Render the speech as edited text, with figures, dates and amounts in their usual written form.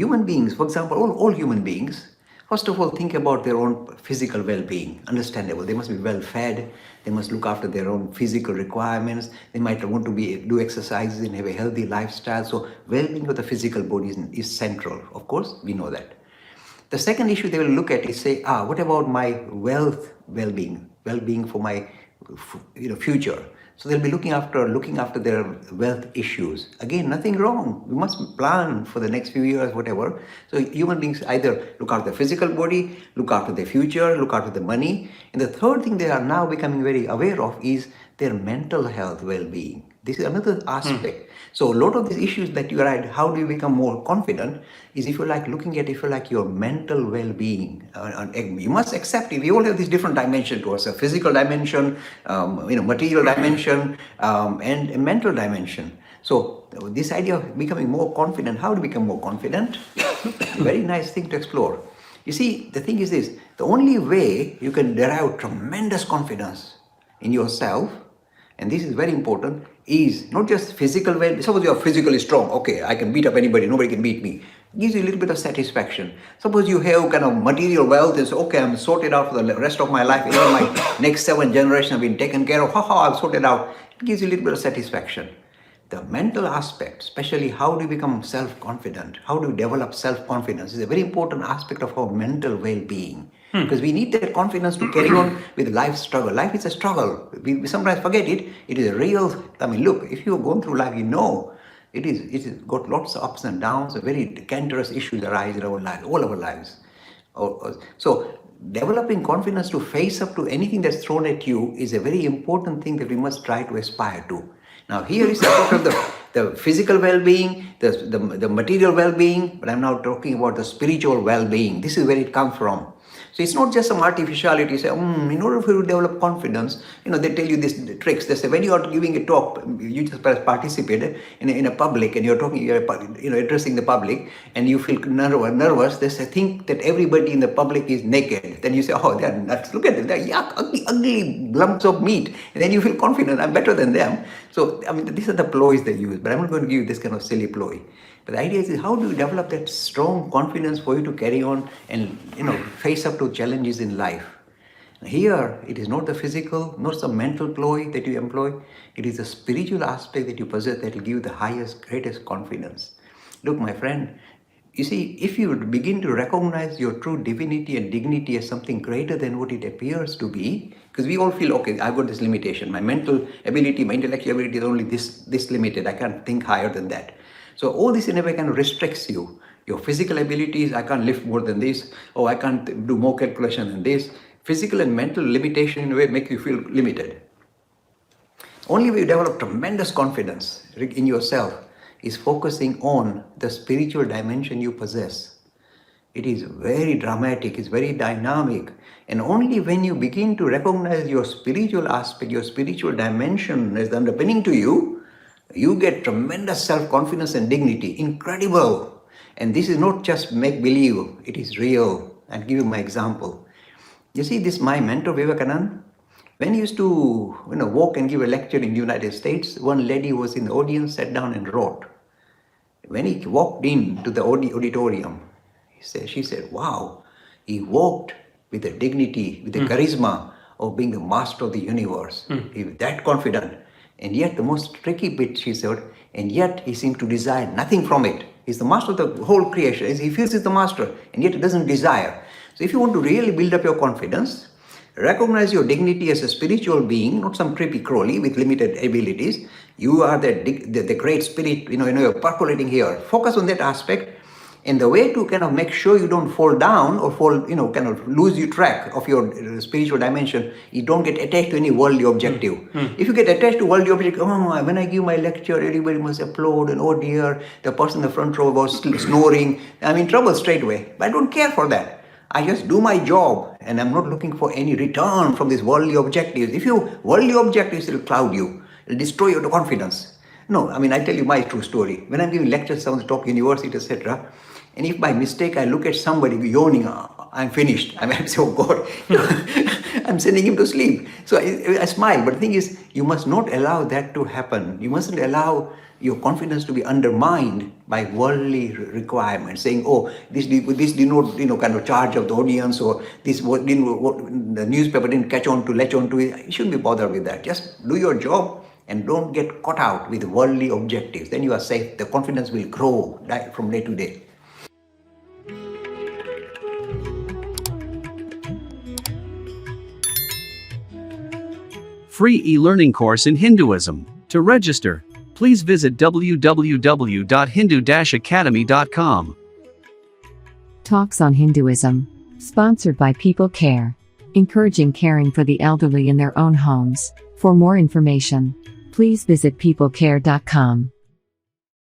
human beings, for example, all human beings, first of all, think about their own physical well-being. Understandable. They must be well-fed. They must look after their own physical requirements. They might want to do exercises and have a healthy lifestyle. So well-being of the physical body is central. Of course, we know that. The second issue they will look at is say, what about my well-being for my future? So they'll be looking after their wealth issues. Again, nothing wrong. We must plan for the next few years, whatever. So human beings either look after the physical body, look after their future, look after the money. And the third thing they are now becoming very aware of is their mental health well-being. This is another aspect. So a lot of these issues that you write, how do you become more confident, is if you like looking at your mental well-being. You must accept it. We all have this different dimension to us: a physical dimension, material dimension, and a mental dimension. So this idea of becoming more confident, how to become more confident, a very nice thing to explore. You see, the thing is this: the only way you can derive tremendous confidence in yourself, and this is very important, is not just physical well. Suppose you are physically strong, okay, I can beat up anybody, nobody can beat me. It gives you a little bit of satisfaction. Suppose you have kind of material wealth and say, okay, I'm sorted out for the rest of my life. Even my next 7 generations have been taken care of. I've sorted out. It gives you a little bit of satisfaction. The mental aspect, especially how do you become self-confident, how do you develop self-confidence, is a very important aspect of our mental well-being. Because we need that confidence to carry on with life's struggle. Life is a struggle. We sometimes forget it. It is a real, look, if you've gone through life, you know it is got lots of ups and downs, very cancerous issues arise in our lives, all our lives. So developing confidence to face up to anything that's thrown at you is a very important thing that we must try to aspire to. Now here is the physical well-being, the material well-being, but I'm now talking about the spiritual well-being. This is where it comes from. So it's not just some artificiality. Say, in order for you to develop confidence, they tell you these tricks. They say when you are giving a talk, you just participate in a public, and you're talking, addressing the public, and you feel nervous. They say, think that everybody in the public is naked. Then you say, oh, they're nuts. Look at them. They're ugly lumps of meat. And then you feel confident. I'm better than them. So these are the ploys they use. But I'm not going to give you this kind of silly ploy. But the idea is how do you develop that strong confidence for you to carry on and face up to challenges in life. Here, it is not the physical, not some mental ploy that you employ. It is the spiritual aspect that you possess that will give you the highest, greatest confidence. Look, my friend, you see, if you begin to recognize your true divinity and dignity as something greater than what it appears to be, because we all feel, okay, I've got this limitation. My mental ability, my intellectual ability is only this limited. I can't think higher than that. So all this in a way kind of restricts you. Your physical abilities, I can't lift more than this. Oh, I can't do more calculation than this. Physical and mental limitation in a way make you feel limited. Only way you develop tremendous confidence in yourself is focusing on the spiritual dimension you possess. It is very dramatic, it's very dynamic. And only when you begin to recognize your spiritual aspect, your spiritual dimension as the underpinning to you, you get tremendous self-confidence and dignity. Incredible. And this is not just make-believe, it is real. I'll give you my example. You see, this my mentor, Vivekananda, when he used to walk and give a lecture in the United States, one lady was in the audience, sat down and wrote. When he walked into the auditorium, she said, wow, he walked with the dignity, with the charisma of being the master of the universe. He was that confident. And yet the most tricky bit, she said, and yet he seemed to desire nothing from it. He's the master of the whole creation. He feels he's the master, and yet he doesn't desire. So if you want to really build up your confidence, recognize your dignity as a spiritual being, not some creepy crawly with limited abilities. You are the great spirit, you're percolating here. Focus on that aspect. And the way to kind of make sure you don't fall down or kind of lose your track of your spiritual dimension, you don't get attached to any worldly objective. If you get attached to worldly objective, when I give my lecture, everybody must applaud, and oh dear, the person in the front row was snoring. I'm in trouble straight away. But I don't care for that. I just do my job, and I'm not looking for any return from these worldly objectives. If you worldly objectives will cloud you, it'll destroy your confidence. No, I tell you my true story. When I'm giving lectures at the top university, etc., and if by mistake I look at somebody yawning, I'm finished. I say, oh God, I'm sending him to sleep. So I smile. But the thing is, you must not allow that to happen. You mustn't allow your confidence to be undermined by worldly requirements, saying, "Oh, this did not, kind of charge of the audience, or this the newspaper didn't latch on to it." You shouldn't be bothered with that. Just do your job and don't get caught out with worldly objectives. Then you are safe. The confidence will grow from day to day. Free e-learning course in Hinduism. To register, please visit www.hindu-academy.com. Talks on Hinduism. Sponsored by People Care. Encouraging caring for the elderly in their own homes. For more information, please visit peoplecare.com.